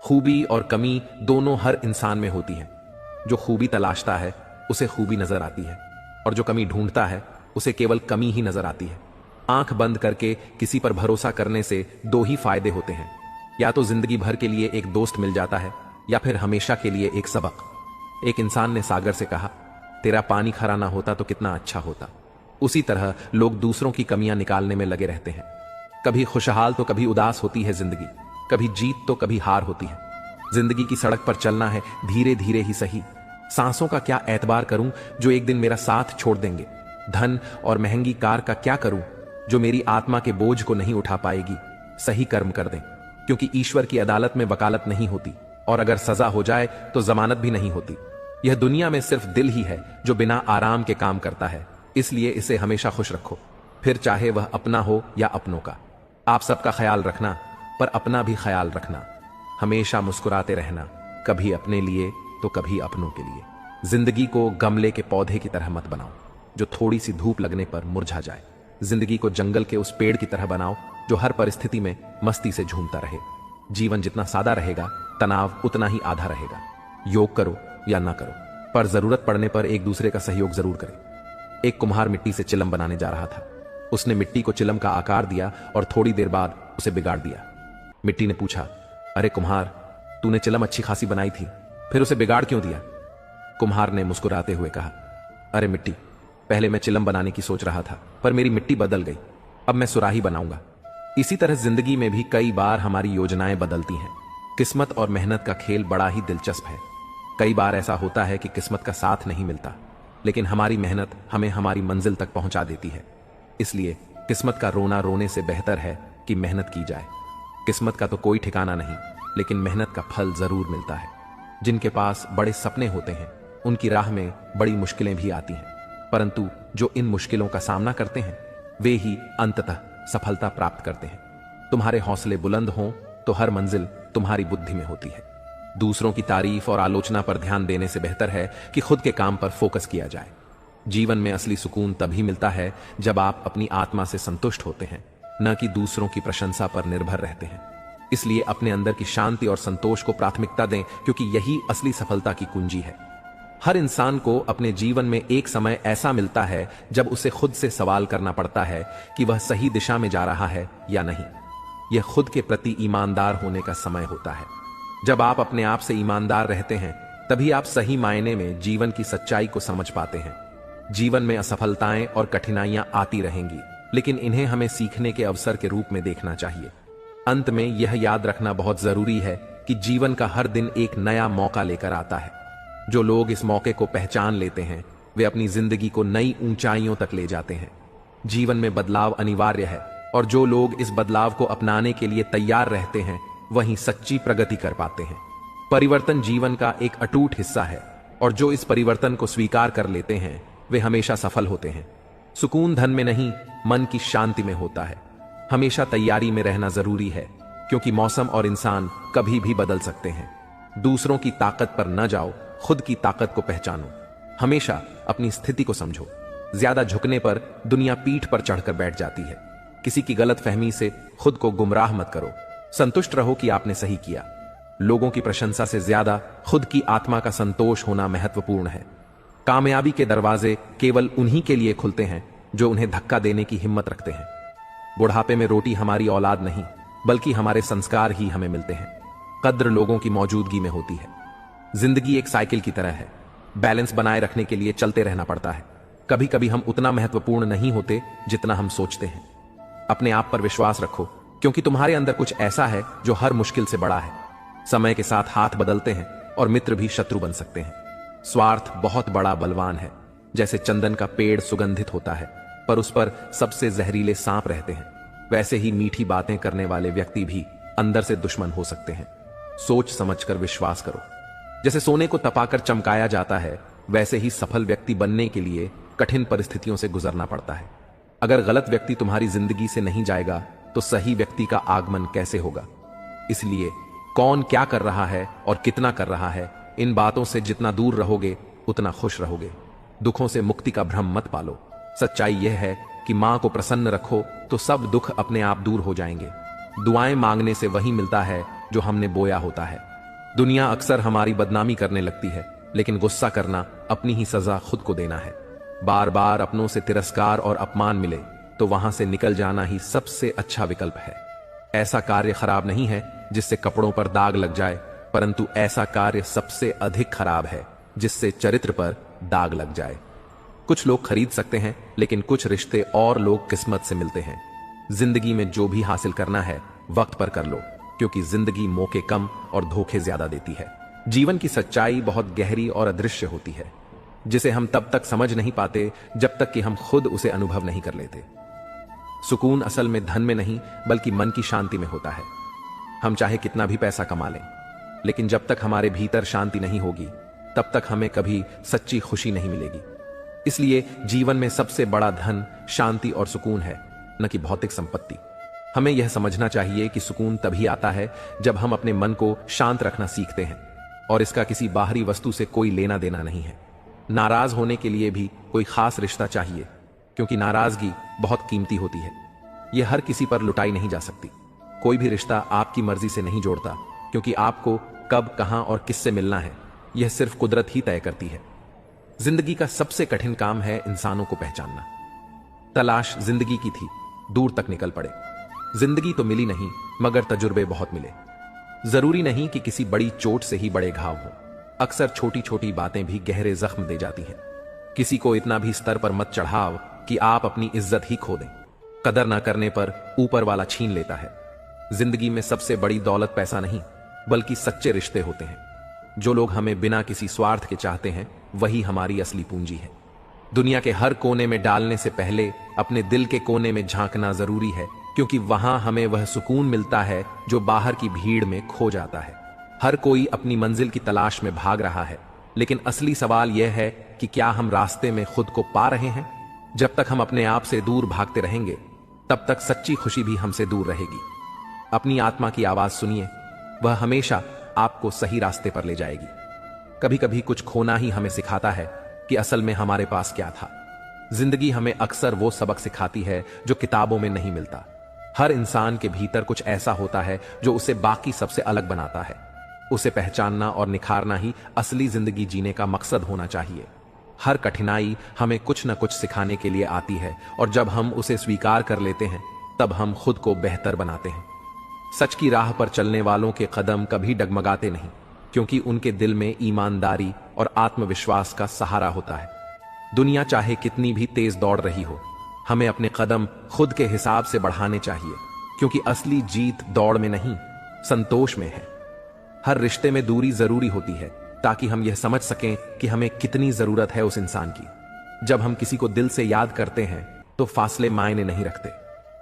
खूबी और कमी दोनों हर इंसान में होती है। जो खूबी तलाशता है उसे खूबी नजर आती है, और जो कमी ढूंढता है उसे केवल कमी ही नजर आती है। आंख बंद करके किसी पर भरोसा करने से दो ही फायदे होते हैं, या तो जिंदगी भर के लिए एक दोस्त मिल जाता है, या फिर हमेशा के लिए एक सबक। एक इंसान ने सागर से कहा, तेरा पानी खरा ना होता तो कितना अच्छा होता। उसी तरह लोग दूसरों की कमियां निकालने में लगे रहते हैं। कभी खुशहाल तो कभी उदास होती है जिंदगी, कभी जीत तो कभी हार होती है। जिंदगी की सड़क पर चलना है धीरे धीरे ही सही। सांसों का क्या एतबार करूं जो एक दिन मेरा साथ छोड़ देंगे। धन और महंगी कार का क्या करूं जो मेरी आत्मा के बोझ को नहीं उठा पाएगी। सही कर्म कर दें, क्योंकि ईश्वर की अदालत में वकालत नहीं होती, और अगर सजा हो जाए तो जमानत भी नहीं होती। यह दुनिया में सिर्फ दिल ही है जो बिना आराम के काम करता है, इसलिए इसे हमेशा खुश रखो, फिर चाहे वह अपना हो या अपनों का। आप सबका ख्याल रखना, पर अपना भी ख्याल रखना। हमेशा मुस्कुराते रहना, कभी अपने लिए तो कभी अपनों के लिए। जिंदगी को गमले के पौधे की तरह मत बनाओ जो थोड़ी सी धूप लगने पर मुरझा जाए। जिंदगी को जंगल के उस पेड़ की तरह बनाओ जो हर परिस्थिति में मस्ती से झूमता रहे। जीवन जितना सादा रहेगा, तनाव उतना ही आधा रहेगा। योग करो या ना करो, पर जरूरत पड़ने पर एक दूसरे का सहयोग जरूर करें। एक कुम्हार मिट्टी से चिलम बनाने जा रहा था। उसने मिट्टी को चिलम का आकार दिया और थोड़ी देर बाद उसे बिगाड़ दिया। मिट्टी ने पूछा, अरे कुम्हार, तूने चिलम अच्छी खासी बनाई थी, फिर उसे बिगाड़ क्यों दिया? कुम्हार ने मुस्कुराते हुए कहा, अरे मिट्टी, पहले मैं चिलम बनाने की सोच रहा था, पर मेरी मिट्टी बदल गई, अब मैं सुराही बनाऊंगा। इसी तरह जिंदगी में भी कई बार हमारी योजनाएं बदलती हैं। किस्मत और मेहनत का खेल बड़ा ही दिलचस्प है। कई बार ऐसा होता है कि किस्मत का साथ नहीं मिलता, लेकिन हमारी मेहनत हमें हमारी मंजिल तक पहुंचा देती है। इसलिए किस्मत का रोना रोने से बेहतर है कि मेहनत की जाए। किस्मत का तो कोई ठिकाना नहीं, लेकिन मेहनत का फल जरूर मिलता है। जिनके पास बड़े सपने होते हैं उनकी राह में बड़ी मुश्किलें भी आती हैं, परंतु जो इन मुश्किलों का सामना करते हैं वे ही अंततः सफलता प्राप्त करते हैं। तुम्हारे हौसले बुलंद हों तो हर मंजिल तुम्हारी बुद्धि में होती है। दूसरों की तारीफ और आलोचना पर ध्यान देने से बेहतर है कि खुद के काम पर फोकस किया जाए। जीवन में असली सुकून तभी मिलता है जब आप अपनी आत्मा से संतुष्ट होते हैं, न कि दूसरों की प्रशंसा पर निर्भर रहते हैं। इसलिए अपने अंदर की शांति और संतोष को प्राथमिकता दें, क्योंकि यही असली सफलता की कुंजी है। हर इंसान को अपने जीवन में एक समय ऐसा मिलता है जब उसे खुद से सवाल करना पड़ता है कि वह सही दिशा में जा रहा है या नहीं। यह खुद के प्रति ईमानदार होने का समय होता है। जब आप अपने आप से ईमानदार रहते हैं तभी आप सही मायने में जीवन की सच्चाई को समझ पाते हैं। जीवन में असफलताएं और कठिनाइयां आती रहेंगी, लेकिन इन्हें हमें सीखने के अवसर के रूप में देखना चाहिए। अंत में यह याद रखना बहुत जरूरी है कि जीवन का हर दिन एक नया मौका लेकर आता है। जो लोग इस मौके को पहचान लेते हैं वे अपनी जिंदगी को नई ऊंचाइयों तक ले जाते हैं। जीवन में बदलाव अनिवार्य है, और जो लोग इस बदलाव को अपनाने के लिए तैयार रहते हैं वहीं सच्ची प्रगति कर पाते हैं। परिवर्तन जीवन का एक अटूट हिस्सा है, और जो इस परिवर्तन को स्वीकार कर लेते हैं वे हमेशा सफल होते हैं। सुकून धन में नहीं, मन की शांति में होता है। हमेशा तैयारी में रहना जरूरी है, क्योंकि मौसम और इंसान कभी भी बदल सकते हैं। दूसरों की ताकत पर न जाओ, खुद की ताकत को पहचानो। हमेशा अपनी स्थिति को समझो। ज्यादा झुकने पर दुनिया पीठ पर चढ़कर बैठ जाती है। किसी की गलत फहमी से खुद को गुमराह मत करो। संतुष्ट रहो कि आपने सही किया। लोगों की प्रशंसा से ज्यादा खुद की आत्मा का संतोष होना महत्वपूर्ण है। कामयाबी के दरवाजे केवल उन्हीं के लिए खुलते हैं जो उन्हें धक्का देने की हिम्मत रखते हैं। बुढ़ापे में रोटी हमारी औलाद नहीं, बल्कि हमारे संस्कार ही हमें मिलते हैं। कद्र लोगों की मौजूदगी में होती है। जिंदगी एक साइकिल की तरह है, बैलेंस बनाए रखने के लिए चलते रहना पड़ता है। कभी कभी हम उतना महत्वपूर्ण नहीं होते जितना हम सोचते हैं। अपने आप पर विश्वास रखो, क्योंकि तुम्हारे अंदर कुछ ऐसा है जो हर मुश्किल से बड़ा है। समय के साथ हाथ बदलते हैं और मित्र भी शत्रु बन सकते हैं। स्वार्थ बहुत बड़ा बलवान है। जैसे चंदन का पेड़ सुगंधित होता है, पर उस पर सबसे जहरीले सांप रहते हैं, वैसे ही मीठी बातें करने वाले व्यक्ति भी अंदर से दुश्मन हो सकते हैं। सोच समझकर विश्वास करो। जैसे सोने को तपाकर चमकाया जाता है, वैसे ही सफल व्यक्ति बनने के लिए कठिन परिस्थितियों से गुजरना पड़ता है। अगर गलत व्यक्ति तुम्हारी जिंदगी से नहीं जाएगा तो सही व्यक्ति का आगमन कैसे होगा? इसलिए कौन क्या कर रहा है और कितना कर रहा है, इन बातों से जितना दूर रहोगे उतना खुश रहोगे। दुखों से मुक्ति का भ्रम मत पालो। सच्चाई यह है कि मां को प्रसन्न रखो तो सब दुख अपने आप दूर हो जाएंगे। दुआएं मांगने से वही मिलता है जो हमने बोया होता है। दुनिया अक्सर हमारी बदनामी करने लगती है, लेकिन गुस्सा करना अपनी ही सजा खुद को देना है। बार बार अपनों से तिरस्कार और अपमान मिले तो वहां से निकल जाना ही सबसे अच्छा विकल्प है। ऐसा कार्य खराब नहीं है जिससे कपड़ों पर दाग लग जाए, परंतु ऐसा कार्य सबसे अधिक खराब है जिससे चरित्र पर दाग लग जाए। कुछ लोग खरीद सकते हैं, लेकिन कुछ रिश्ते और लोग किस्मत से मिलते हैं। जिंदगी में जो भी हासिल करना है वक्त पर कर लो, क्योंकि जिंदगी मौके कम और धोखे ज्यादा देती है। जीवन की सच्चाई बहुत गहरी और अदृश्य होती है, जिसे हम तब तक समझ नहीं पाते जब तक कि हम खुद उसे अनुभव नहीं कर लेते। सुकून असल में धन में नहीं, बल्कि मन की शांति में होता है। हम चाहे कितना भी पैसा कमा लें, लेकिन जब तक हमारे भीतर शांति नहीं होगी तब तक हमें कभी सच्ची खुशी नहीं मिलेगी। इसलिए जीवन में सबसे बड़ा धन शांति और सुकून है, न कि भौतिक संपत्ति। हमें यह समझना चाहिए कि सुकून तभी आता है जब हम अपने मन को शांत रखना सीखते हैं, और इसका किसी बाहरी वस्तु से कोई लेना देना नहीं है। नाराज होने के लिए भी कोई खास रिश्ता चाहिए, क्योंकि नाराजगी बहुत कीमती होती है। यह हर किसी पर लुटाई नहीं जा सकती। कोई भी रिश्ता आपकी मर्जी से नहीं जोड़ता, क्योंकि आपको कब, कहां और किससे मिलना है यह सिर्फ कुदरत ही तय करती है। जिंदगी का सबसे कठिन काम है इंसानों को पहचानना। तलाश जिंदगी की थी, दूर तक निकल पड़े। जिंदगी तो मिली नहीं, मगर तजुर्बे बहुत मिले। जरूरी नहीं कि किसी बड़ी चोट से ही बड़े घाव हो, अक्सर छोटी छोटी बातें भी गहरे जख्म दे जाती हैं। किसी को इतना भी स्तर पर मत चढ़ाओ कि आप अपनी इज्जत ही खो दें। कदर ना करने पर ऊपर वाला छीन लेता है। जिंदगी में सबसे बड़ी दौलत पैसा नहीं, बल्कि सच्चे रिश्ते होते हैं। जो लोग हमें बिना किसी स्वार्थ के चाहते हैं, वही हमारी असली पूंजी है। दुनिया के हर कोने में डालने से पहले अपने दिल के कोने में झांकना जरूरी है, क्योंकि वहां हमें वह सुकून मिलता है जो बाहर की भीड़ में खो जाता है। हर कोई अपनी मंजिल की तलाश में भाग रहा है, लेकिन असली सवाल यह है कि क्या हम रास्ते में खुद को पा रहे हैं? जब तक हम अपने आप से दूर भागते रहेंगे, तब तक सच्ची खुशी भी हमसे दूर रहेगी। अपनी आत्मा की आवाज सुनिए, वह हमेशा आपको सही रास्ते पर ले जाएगी। कभी कभी कुछ खोना ही हमें सिखाता है कि असल में हमारे पास क्या था। जिंदगी हमें अक्सर वो सबक सिखाती है जो किताबों में नहीं मिलता। हर इंसान के भीतर कुछ ऐसा होता है जो उसे बाकी सबसे अलग बनाता है। उसे पहचानना और निखारना ही असली जिंदगी जीने का मकसद होना चाहिए। हर कठिनाई हमें कुछ न कुछ सिखाने के लिए आती है, और जब हम उसे स्वीकार कर लेते हैं तब हम खुद को बेहतर बनाते हैं। सच की राह पर चलने वालों के कदम कभी डगमगाते नहीं, क्योंकि उनके दिल में ईमानदारी और आत्मविश्वास का सहारा होता है। दुनिया चाहे कितनी भी तेज दौड़ रही हो, हमें अपने कदम खुद के हिसाब से बढ़ाने चाहिए, क्योंकि असली जीत दौड़ में नहीं, संतोष में है। हर रिश्ते में दूरी जरूरी होती है, ताकि हम यह समझ सकें कि हमें कितनी जरूरत है उस इंसान की। जब हम किसी को दिल से याद करते हैं तो फासले मायने नहीं रखते।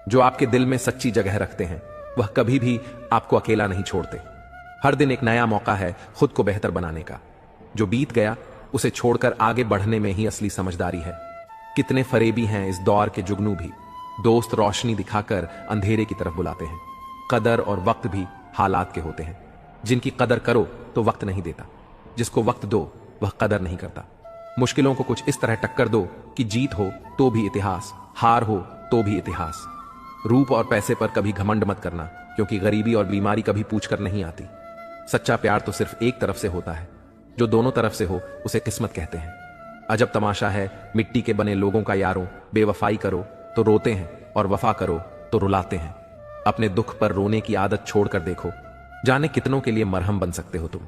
जो आपके दिल में सच्ची जगह रखते हैं, वह कभी भी आपको अकेला नहीं छोड़ते। हर दिन एक नया मौका है खुद को बेहतर बनाने का। जो बीत गया उसे छोड़कर आगे बढ़ने में ही असली समझदारी है। कितने फरेबी हैं इस दौर के जुगनू भी, दोस्त रोशनी दिखाकर अंधेरे की तरफ बुलाते हैं। कदर और वक्त भी हालात के होते हैं। जिनकी कदर करो तो वक्त नहीं देता, जिसको वक्त दो वह कदर नहीं करता। मुश्किलों को कुछ इस तरह टक्कर दो कि जीत हो तो भी इतिहास, हार हो तो भी इतिहास। रूप और पैसे पर कभी घमंड मत करना, क्योंकि गरीबी और बीमारी कभी पूछकर नहीं आती। सच्चा प्यार तो सिर्फ एक तरफ से होता है। जो दोनों तरफ से हो उसे किस्मत कहते हैं। अजब तमाशा है मिट्टी के बने लोगों का यारों, बेवफाई करो तो रोते हैं और वफा करो तो रुलाते हैं। अपने दुख पर रोने की आदत छोड़कर देखो, जाने कितनों के लिए मरहम बन सकते हो तुम।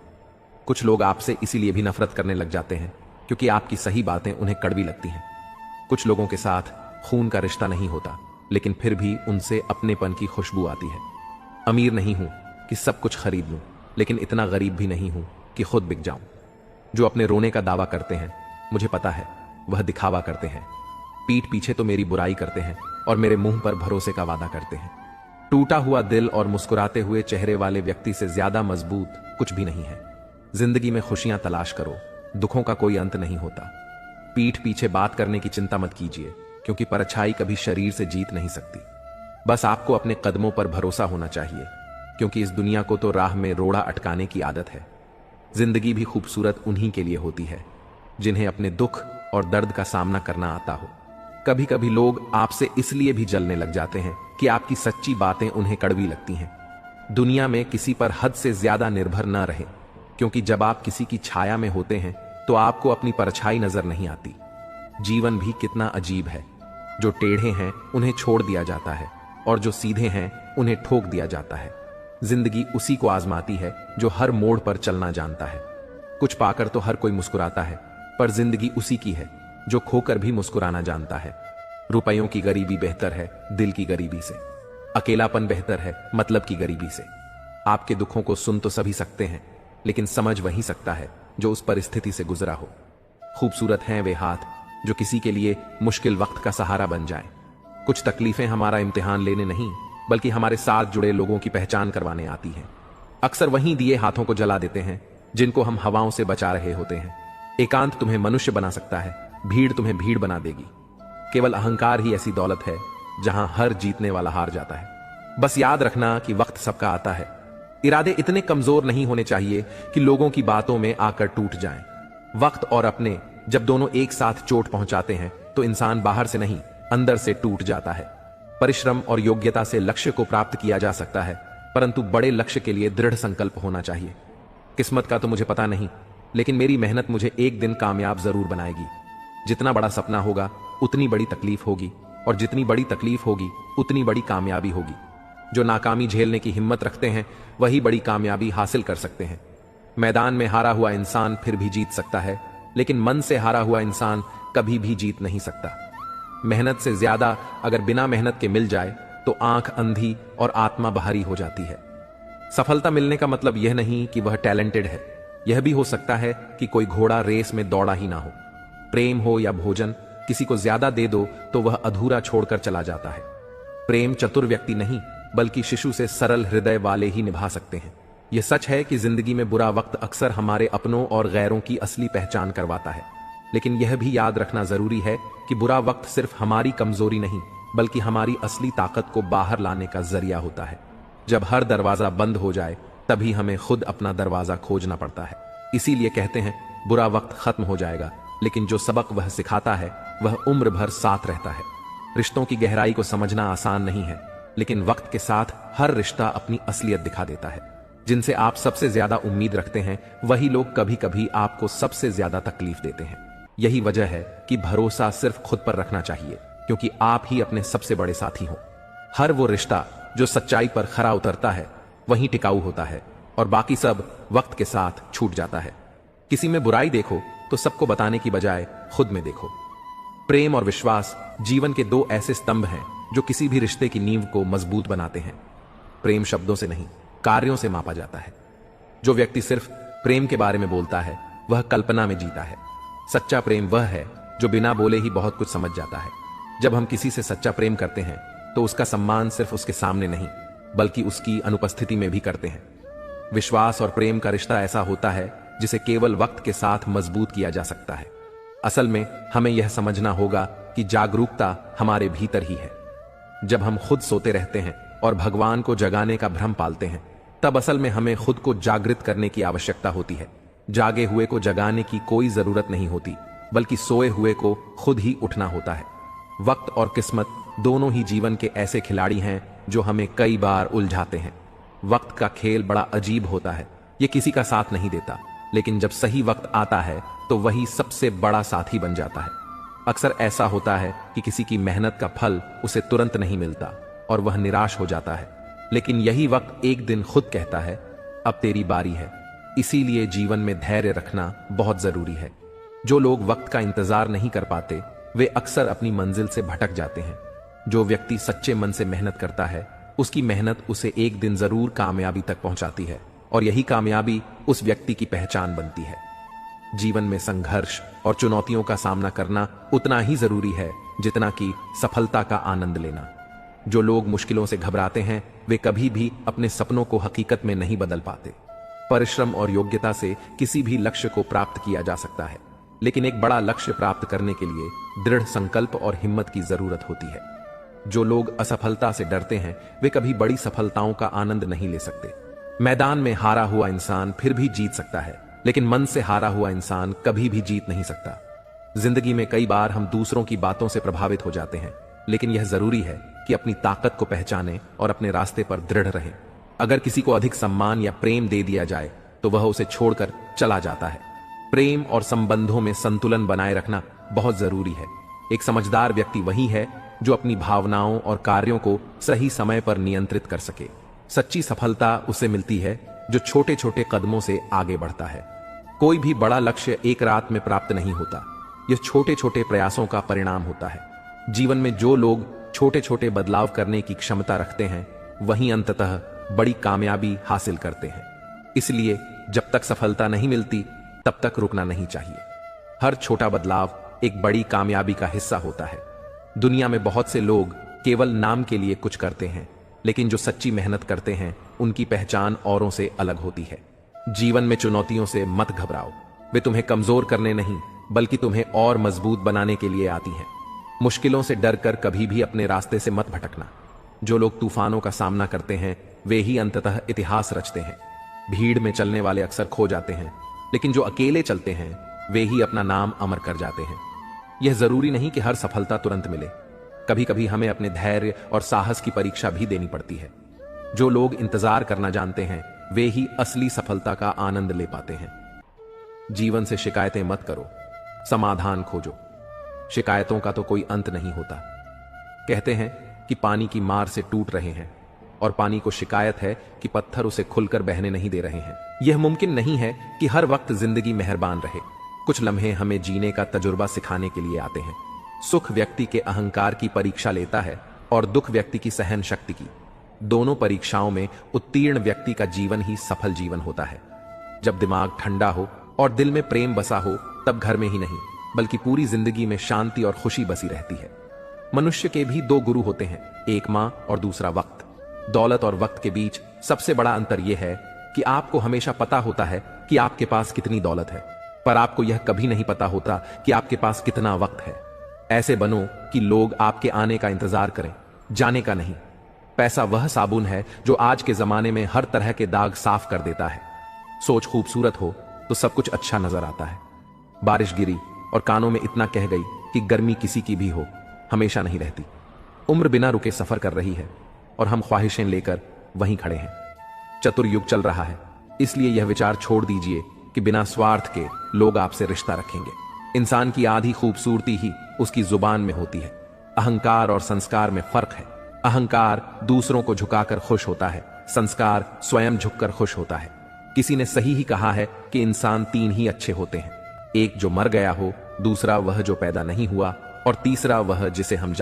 कुछ लोग आपसे इसीलिए भी नफरत करने लग जाते हैं क्योंकि आपकी सही बातें उन्हें कड़वी लगती हैं। कुछ लोगों के साथ खून का रिश्ता नहीं होता, लेकिन फिर भी उनसे अपनेपन की खुशबू आती है। अमीर नहीं हूं कि सब कुछ खरीद लूं, लेकिन इतना गरीब भी नहीं हूं कि खुद बिक जाऊं। जो अपने रोने का दावा करते हैं, मुझे पता है वह दिखावा करते हैं। पीठ पीछे तो मेरी बुराई करते हैं और मेरे मुंह पर भरोसे का वादा करते हैं। टूटा हुआ दिल और मुस्कुराते हुए चेहरे वाले व्यक्ति से ज्यादा मजबूत कुछ भी नहीं है। जिंदगी में खुशियां तलाश करो, दुखों का कोई अंत नहीं होता। पीठ पीछे बात करने की चिंता मत कीजिए, क्योंकि परछाई कभी शरीर से जीत नहीं सकती। बस आपको अपने कदमों पर भरोसा होना चाहिए, क्योंकि इस दुनिया को तो राह में रोड़ा अटकाने की आदत है। जिंदगी भी खूबसूरत उन्हीं के लिए होती है जिन्हें अपने दुख और दर्द का सामना करना आता हो। कभी कभी लोग आपसे इसलिए भी जलने लग जाते हैं कि आपकी सच्ची बातें उन्हें कड़वी लगती हैं। दुनिया में किसी पर हद से ज्यादा निर्भर न रहे, क्योंकि जब आप किसी की छाया में होते हैं तो आपको अपनी परछाई नजर नहीं आती। जीवन भी कितना अजीब है। जो टेढ़े हैं उन्हें छोड़ दिया जाता है और जो सीधे हैं उन्हें ठोक दिया जाता है। जिंदगी उसी को आजमाती है जो हर मोड़ पर चलना जानता है। कुछ पाकर तो हर कोई मुस्कुराता है, पर जिंदगी उसी की है जो खोकर भी मुस्कुराना जानता है। रुपयों की गरीबी बेहतर है दिल की गरीबी से। अकेलापन बेहतर है मतलब की गरीबी से। आपके दुखों को सुन तो सभी सकते हैं, लेकिन समझ वही सकता है जो उस परिस्थिति से गुजरा हो। खूबसूरत हैं वे हाथ जो किसी के लिए मुश्किल वक्त का सहारा बन जाए। कुछ तकलीफें हमारा इम्तिहान लेने नहीं, बल्कि हमारे साथ जुड़े लोगों की पहचान करवाने आती हैं। अक्सर वहीं दिए हाथों को जला देते हैं जिनको हम हवाओं से बचा रहे होते हैं। एकांत तुम्हें मनुष्य बना सकता है, भीड़ तुम्हें भीड़ बना देगी। केवल अहंकार ही ऐसी दौलत है जहां हर जीतने वाला हार जाता है। बस याद रखना कि वक्त सबका आता है। इरादे इतने कमजोर नहीं होने चाहिए कि लोगों की बातों में आकर टूट जाएं। वक्त और अपने जब दोनों एक साथ चोट पहुंचाते हैं तो इंसान बाहर से नहीं अंदर से टूट जाता है। परिश्रम और योग्यता से लक्ष्य को प्राप्त किया जा सकता है, परंतु बड़े लक्ष्य के लिए दृढ़ संकल्प होना चाहिए। किस्मत का तो मुझे पता नहीं, लेकिन मेरी मेहनत मुझे एक दिन कामयाब जरूर बनाएगी। जितना बड़ा सपना होगा उतनी बड़ी तकलीफ होगी, और जितनी बड़ी तकलीफ होगी उतनी बड़ी कामयाबी होगी। जो नाकामी झेलने की हिम्मत रखते हैं वही बड़ी कामयाबी हासिल कर सकते हैं। मैदान में हारा हुआ इंसान फिर भी जीत सकता है, लेकिन मन से हारा हुआ इंसान कभी भी जीत नहीं सकता। मेहनत से ज्यादा अगर बिना मेहनत के मिल जाए तो आंख अंधी और आत्मा बाहरी हो जाती है। सफलता मिलने का मतलब यह नहीं कि वह टैलेंटेड है। यह भी हो सकता है कि कोई घोड़ा रेस में दौड़ा ही ना हो। प्रेम हो या भोजन, किसी को ज्यादा दे दो तो वह अधूरा छोड़कर चला जाता है। प्रेम चतुर व्यक्ति नहीं बल्कि शिशु से सरल हृदय वाले ही निभा सकते हैं। यह सच है कि जिंदगी में बुरा वक्त अक्सर हमारे अपनों और गैरों की असली पहचान करवाता है, लेकिन यह भी याद रखना जरूरी है कि बुरा वक्त सिर्फ हमारी कमजोरी नहीं बल्कि हमारी असली ताकत को बाहर लाने का जरिया होता है। जब हर दरवाजा बंद हो जाए तभी हमें खुद अपना दरवाजा खोजना पड़ता है। इसीलिए कहते हैं बुरा वक्त खत्म हो जाएगा, लेकिन जो सबक वह सिखाता है वह उम्र भर साथ रहता है। रिश्तों की गहराई को समझना आसान नहीं है, लेकिन वक्त के साथ हर रिश्ता अपनी असलियत दिखा देता है। जिनसे आप सबसे ज्यादा उम्मीद रखते हैं वही लोग कभी कभी आपको सबसे ज्यादा तकलीफ देते हैं। यही वजह है कि भरोसा सिर्फ खुद पर रखना चाहिए, क्योंकि आप ही अपने सबसे बड़े साथी हो। हर वो रिश्ता जो सच्चाई पर खरा उतरता है वही टिकाऊ होता है, और बाकी सब वक्त के साथ छूट जाता है। किसी में बुराई देखो तो सबको बताने की बजाय खुद में देखो। प्रेम और विश्वास जीवन के दो ऐसे स्तंभ हैं जो किसी भी रिश्ते की नींव को मजबूत बनाते हैं। प्रेम शब्दों से नहीं, कार्यों से मापा जाता है। जो व्यक्ति सिर्फ प्रेम के बारे में बोलता है वह कल्पना में जीता है। सच्चा प्रेम वह है जो बिना बोले ही बहुत कुछ समझ जाता है। जब हम किसी से सच्चा प्रेम करते हैं तो उसका सम्मान सिर्फ उसके सामने नहीं बल्कि उसकी अनुपस्थिति में भी करते हैं। विश्वास और प्रेम का रिश्ता ऐसा होता है जिसे केवल वक्त के साथ मजबूत किया जा सकता है। असल में हमें यह समझना होगा कि जागरूकता हमारे भीतर ही है। जब हम खुद सोते रहते हैं और भगवान को जगाने का भ्रम पालते हैं, तब असल में हमें खुद को जागृत करने की आवश्यकता होती है। जागे हुए को जगाने की कोई जरूरत नहीं होती, बल्कि सोए हुए को खुद ही उठना होता है। वक्त और किस्मत दोनों ही जीवन के ऐसे खिलाड़ी हैं जो हमें कई बार उलझाते हैं। वक्त का खेल बड़ा अजीब होता है। ये किसी का साथ नहीं देता, लेकिन जब सही वक्त आता है तो वही सबसे बड़ा साथी बन जाता है। अक्सर ऐसा होता है कि किसी की मेहनत का फल उसे तुरंत नहीं मिलता और वह निराश हो जाता है, लेकिन यही वक्त एक दिन खुद कहता है अब तेरी बारी है। इसीलिए जीवन में धैर्य रखना बहुत जरूरी है। जो लोग वक्त का इंतजार नहीं कर पाते वे अक्सर अपनी मंजिल से भटक जाते हैं। जो व्यक्ति सच्चे मन से मेहनत करता है उसकी मेहनत उसे एक दिन जरूर कामयाबी तक पहुंचाती है, और यही कामयाबी उस व्यक्ति की पहचान बनती है। जीवन में संघर्ष और चुनौतियों का सामना करना उतना ही जरूरी है जितना कि सफलता का आनंद लेना। जो लोग मुश्किलों से घबराते हैं वे कभी भी अपने सपनों को हकीकत में नहीं बदल पाते। परिश्रम और योग्यता से किसी भी लक्ष्य को प्राप्त किया जा सकता है, लेकिन एक बड़ा लक्ष्य प्राप्त करने के लिए दृढ़ संकल्प और हिम्मत की जरूरत होती है। जो लोग असफलता से डरते हैं वे कभी बड़ी सफलताओं का आनंद नहीं ले सकते। मैदान में हारा हुआ इंसान फिर भी जीत सकता है, लेकिन मन से हारा हुआ इंसान कभी भी जीत नहीं सकता। जिंदगी में कई बार हम दूसरों की बातों से प्रभावित हो जाते हैं, लेकिन यह जरूरी है कि अपनी ताकत को पहचानें और अपने रास्ते पर दृढ़ रहें। अगर किसी को अधिक सम्मान या प्रेम दे दिया जाए तो वह उसे छोड़कर चला जाता है। प्रेम और संबंधों में संतुलन बनाए रखना बहुत जरूरी है। एक समझदार व्यक्ति वही है जो अपनी भावनाओं और कार्यों को सही समय पर नियंत्रित कर सके। सच्ची सफलता उसे मिलती है जो छोटे छोटे कदमों से आगे बढ़ता है। कोई भी बड़ा लक्ष्य एक रात में प्राप्त नहीं होता, यह छोटे छोटे प्रयासों का परिणाम होता है। जीवन में जो लोग छोटे छोटे बदलाव करने की क्षमता रखते हैं वही अंततः बड़ी कामयाबी हासिल करते हैं। इसलिए जब तक सफलता नहीं मिलती तब तक रुकना नहीं चाहिए। हर छोटा बदलाव एक बड़ी कामयाबी का हिस्सा होता है। दुनिया में बहुत से लोग केवल नाम के लिए कुछ करते हैं, लेकिन जो सच्ची मेहनत करते हैं उनकी पहचान औरों से अलग होती है। जीवन में चुनौतियों से मत घबराओ, वे तुम्हें कमजोर करने नहीं बल्कि तुम्हें और मजबूत बनाने के लिए आती हैं। मुश्किलों से डरकर कभी भी अपने रास्ते से मत भटकना। जो लोग तूफानों का सामना करते हैं वे ही अंततः इतिहास रचते हैं। भीड़ में चलने वाले अक्सर खो जाते हैं, लेकिन जो अकेले चलते हैं वे ही अपना नाम अमर कर जाते हैं। यह जरूरी नहीं कि हर सफलता तुरंत मिले, कभी कभी हमें अपने धैर्य और साहस की परीक्षा भी देनी पड़ती है। जो लोग इंतजार करना जानते हैं वे ही असली सफलता का आनंद ले पाते हैं। जीवन से शिकायतें मत करो, समाधान खोजो। शिकायतों का तो कोई अंत नहीं होता। कहते हैं कि पानी की मार से टूट रहे हैं और पानी को शिकायत है कि पत्थर उसे खुलकर बहने नहीं दे रहे हैं। यह मुमकिन नहीं है कि हर वक्त जिंदगी मेहरबान रहे। कुछ लम्हे हमें जीने का तजुर्बा सिखाने के लिए आते हैं। सुख व्यक्ति के अहंकार की परीक्षा लेता है और दुख व्यक्ति की सहन शक्ति की। दोनों परीक्षाओं में उत्तीर्ण व्यक्ति का जीवन ही सफल जीवन होता है। जब दिमाग ठंडा हो और दिल में प्रेम बसा हो तब घर में ही नहीं बल्कि पूरी जिंदगी में शांति और खुशी बसी रहती है। मनुष्य के भी दो गुरु होते हैं, एक मां और दूसरा वक्त। दौलत और वक्त के बीच सबसे बड़ा अंतर यह है कि आपको हमेशा पता होता है कि आपके पास कितनी दौलत है, पर आपको यह कभी नहीं पता होता कि आपके पास कितना वक्त है। ऐसे बनो कि लोग आपके आने का इंतजार करें, जाने का नहीं। पैसा वह साबुन है जो आज के जमाने में हर तरह के दाग साफ कर देता है। सोच खूबसूरत हो तो सब कुछ अच्छा नजर आता है। बारिश गिरी और कानों में इतना कह गई कि गर्मी किसी की भी हो हमेशा नहीं रहती। उम्र बिना रुके सफर कर रही है और हम ख्वाहिशें लेकर वहीं खड़े हैं। चतुर युग चल रहा है, इसलिए यह विचार छोड़ दीजिए कि बिना स्वार्थ के लोग आपसे रिश्ता रखेंगे। इंसान की आधी खूबसूरती ही उसकी जुबान में होती है। अहंकार और संस्कार में फर्क है। अहंकार दूसरों को झुकाकर खुश होता है, संस्कार स्वयं झुककर खुश होता है। किसी ने सही ही कहा है कि इंसान तीन ही अच्छे होते हैं, एक जो मर गया हो, दूसरा वह जो पैदा नहीं हुआ और तीसरा वह जिसे हम